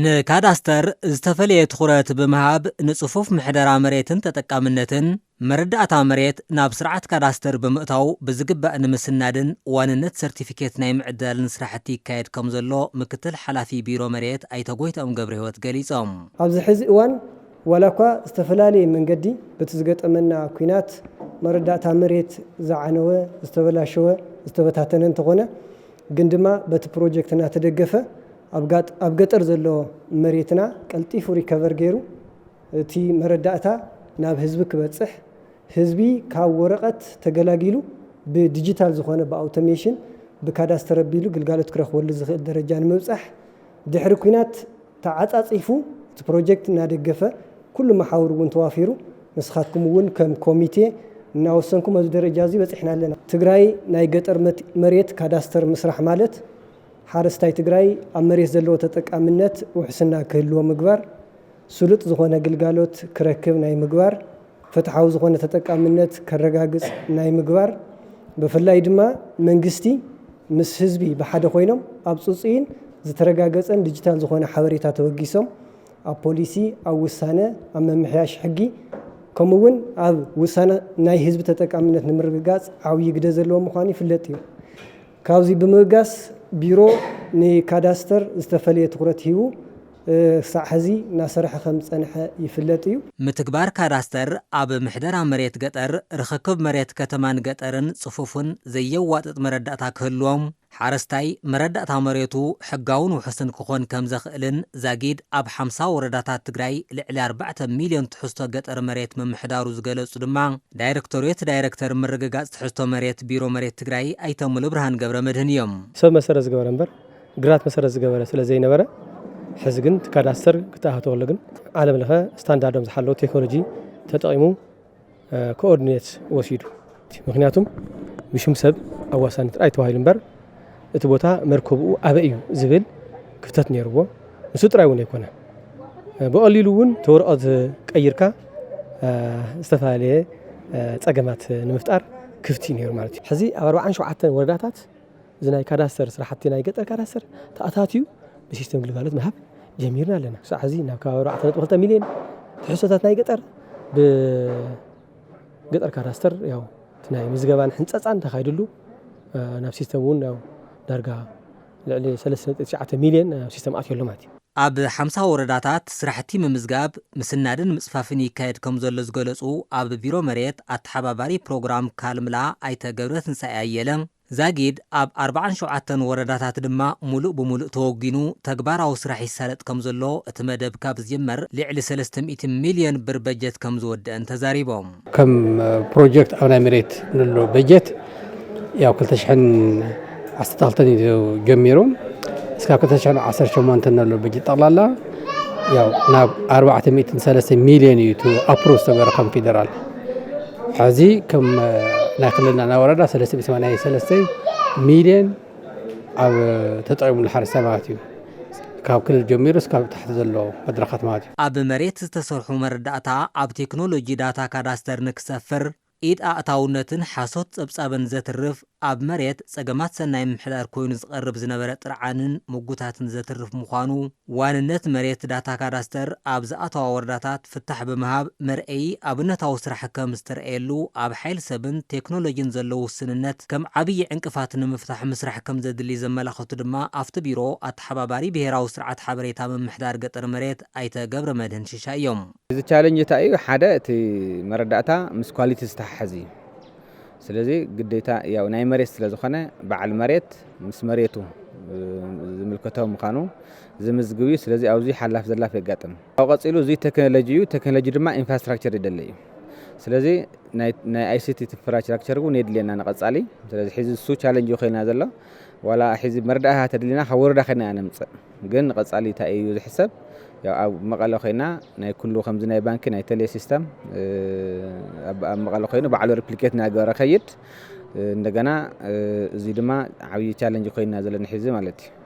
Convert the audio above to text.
ንካዳስተር ዝተፈለየ ትኹረት ብምሃብ ንጽፉፍ ምሕደራ መሬትን ተጠቃምነትን መረዳእታ መሬት ናብ ስርዓት ካዳስተር ብምእታው ብዝግባእ ንምስናድን ዋንነት ሰርቲፊኬት ናይ ምዕዳልን ስራሕቲ ይካየድ ከም ዘሎ ምክትል ሓላፊ ቢሮ መሬት ኣይተ ጎይትኦም ገብረ ህይወት ገሊጾም። ኣብዚ ሕዚ እዋን ወላኳ ዝተፈላለየ መንገዲ በቲ ዝገጠመና ኩናት መረዳእታ መሬት ዝዓነወ ዝተበላሸወ ዝተበታተነ እንተኾነ ግን ድማ በቲ ፕሮጀክትና ተደገፈ ኣብ ገጠር ዘሎ መሬትና ቀልጢፉ ሪከቨር ገይሩ እቲ መረዳእታ ናብ ህዝቢ ክበጽሕ ህዝቢ ካብ ወረቐት ተገላጊሉ ብዲጂታል ዝኾነ ብአውቶሜሽን ብካዳስተር ኣቢሉ ግልጋሎት ክረኽበሉ ዝኽእል ደረጃ ንምብጻሕ ድሕሪ ኩናት ተዓጻጺፉ እቲ ፕሮጀክት እናደገፈ ኩሉ መሓውር እውን ተዋፊሩ ንስኻትኩም እውን ከም ኮሚቴ እናወሰንኩም ኣብዚ ደረጃ እዚ በፂሕና ኣለና። ትግራይ ናይ ገጠር መሬት ካዳስተር ምስራሕ ማለት ሓረስታይ ትግራይ ኣብ መሬት ዘለዎ ተጠቃምነት ውሕስና ክህልዎ ምግባር ስሉጥ ዝኾነ ግልጋሎት ክረክብ ናይ ምግባር ፍትሓዊ ዝኾነ ተጠቃምነት ከረጋግጽ ናይ ምግባር ብፍላይ ድማ መንግስቲ ምስ ህዝቢ ብሓደ ኮይኖም ኣብ ጽጽይን ዝተረጋገጸን ዲጂታል ዝኾነ ሓበሬታ ተወጊሶም ኣብ ፖሊሲ ኣብ ውሳነ ኣብ መምሕያሽ ሕጊ ከምኡውን ኣብ ውሳነ ናይ ህዝቢ ተጠቃምነት ንምርግጋጽ ዓብዪ ግደ ዘለዎ ምዃኑ ይፍለጥ እዩ። ካብዚ ብምብጋስ ቢሮ ንካዳስተር ዝተፈለየ ትኹረት ሂቡ ሳዕ ሕዚ እናሰርሐ ከም ዝጸንሐ ይፍለጥ እዩ። ምትግባር ካዳስተር ኣብ ምሕደራ መሬት ገጠር ርኽክብ መሬት ከተማን ገጠርን ጽፉፍን ዘየዋጥጥ መረዳእታ ክህልዎም ሓረስታይ መረዳእታ መሬቱ ሕጋውን ውሕስን ክኾን ከም ዘኽእልን ዛጊድ ኣብ 50 ወረዳታት ትግራይ ልዕሊ 4 ሚልዮን ትሕዝቶ ገጠር መሬት ምምሕዳሩ ዝገለጹ ድማ ዳይረክተር ምርግጋጽ ትሕዝቶ መሬት ቢሮ መሬት ትግራይ ኣይተ ሙሉእ ብርሃን ገብረ መድህን እዮም። ሰብ መሰረት ዝገበረ እምበር ግራት መሰረት ዝገበረ ስለ ዘይነበረ ሕዚ ግን ካዳስተር ክተኣታተወሉ ግን ዓለም ለኸ ስታንዳርዶም ዝሓለዉ ቴክኖሎጂ ተጠቒሙ ኮኦርዲኔት ወሲዱ ምክንያቱም ብሽም ሰብ ኣዋሳኒ ጥራይ ተባሂሉ እምበር እቲ ቦታ መርከብኡ ኣበይ እዩ ዝብል ክፍተት ነይርዎ። ንሱ ጥራይ እውን ኣይኮነ ብቐሊሉ እውን ተወረቐት ቀይርካ ዝተፈላለየ ፀገማት ንምፍጣር ክፍቲ ነይሩ ማለት እዩ። ሕዚ ኣብ 47 ወረዳታት እዚ ናይ ካዳስተር ስራሕቲ ናይ ገጠር ካዳስተር ተኣታትዩ ብሲስተም ግልጋሎት ምሃብ ጀሚርና ኣለና። ክሳብ ሕዚ ናብ ከባቢ 4.2 ሚልዮን ትሕዝቶታት ናይ ገጠር ብገጠር ካዳስተር ያው ናይ ምዝገባን ሕንፀፃን ተኻይድሉ ናብ ሲስተም እውን ያው ዳርጋ ልዕሊ 3.9 ሚልዮን ሲስተም ኣትየሎ ማለት እዩ። ኣብ 50 ወረዳታት ስራሕቲ ምምዝጋብ ምስናድን ምጽፋፍን ይካየድ ከም ዘሎ ዝገለጹ ኣብ ቢሮ መሬት ኣተሓባባሪ ፕሮግራም ካልምላ ኣይተ ገብረ ትንሳኤ ኣየለ ዛጊድ ኣብ 47 ወረዳታት ድማ ሙሉእ ብሙሉእ ተወጊኑ ተግባራዊ ስራሕ ይሳለጥ ከም ዘሎ እቲ መደብ ካብ ዝጀመር ልዕሊ 300 ሚልዮን ብር በጀት ከም ዝወድአን ተዛሪቦም ከም ፕሮጀክት ኣብ ናይ መሬት ንሎ በጀት ያው 2012 ጀሚሩ እስካብ 2018 ንሎ በጀት ጠቕላላ ያው ናብ 403 ሚልዮን እዩ ኣፕሮቭ ዝተገበረ ከም ፌደራል ሕዚ ከም ናይ ክልልና ናይ ወረዳ 383 ሚልዮን ኣብ ተጠቒሙሉ ሓረስታይ ማለት እዩ። ካብ ክልል ጀሚሩ እስካብ ታሕቲ ዘሎ መድረኻት ማለት እዩ። ኣብ መሬት ዝተሰርሑ መረዳእታ ኣብ ቴክኖሎጂ ዳታ ካዳስተር ንክሰፍር ኢድ ኣእታውነትን ሓሶት ጸብጻብን ዘትርፍ ኣብ መሬት ጸገማት ሰናይ ምሕዳር ኮይኑ ዝቐርብ ዝነበረ ጥርዓንን ምጉታትን ዘትርፍ ምዃኑ ዋንነት መሬት ዳታ ካዳስተር ኣብ ዝኣተዋ ወረዳታት ፍታሕ ብምሃብ መርአይ ኣብነታዊ ስራሕ ከም ዝተርአየሉ ኣብ ሓይሊ ሰብን ቴክኖሎጂን ዘለዎ ውስንነት ከም ዓብዪ ዕንቅፋት ንምፍታሕ ምስራሕ ከም ዘድሊ ዘመላኽቱ ድማ ኣብቲ ቢሮ ኣተሓባባሪ ብሄራዊ ስርዓት ሓበሬታ ምምሕዳር ገጠር መሬት ኣይተ ገብረ መድህን ሽሻ እዮም። እዚ ቻሌንጅ እንታይ እዩ? ሓደ እቲ መረዳእታ ምስ ኳሊቲ ዝተሓሓዘ እዩ። ስለዚ ግዴታ ያው ናይ መሬት ስለ ዝኾነ በዓል መሬት ምስ መሬቱ ዝምልከተው ምዃኑ ዝምዝግብ እዩ። ስለዚ ኣብዚ ሓላፍ ዘላፍ የጋጥም ኣብ ቀፂሉ እዚ ቴክኖሎጂ እዩ። ቴክኖሎጂ ድማ ኢንፍራስትራክቸር ይደለ እዩ። ስለዚ ናይ ኣይሲቲ ኢንፍራስትራክቸር እውን የድልየና ንቐጻሊ። ስለዚ ሕዚ እሱ ቻሌንጅ ኮይና ዘሎ ዋላ ሕዚ መረዳእታ ተድሊና ካብ ወረዳ ኸይና ነምፅእ ግን ንቐጻሊ እንታይ እዩ ዝሕሰብ ያው ኣብ መቐለ ኮይና ናይ ኩሉ ከምዚ ናይ ባንኪ ናይ ቴሌ ሲስተም ኣብ መቐለ ኮይኑ ባዕሉ ሪፕሊኬት ናገበረ ኸይድ እንደገና እዚ ድማ ዓብዪ ቻሌንጅ ኮይና ዘለና ሕዚ ማለት እዩ።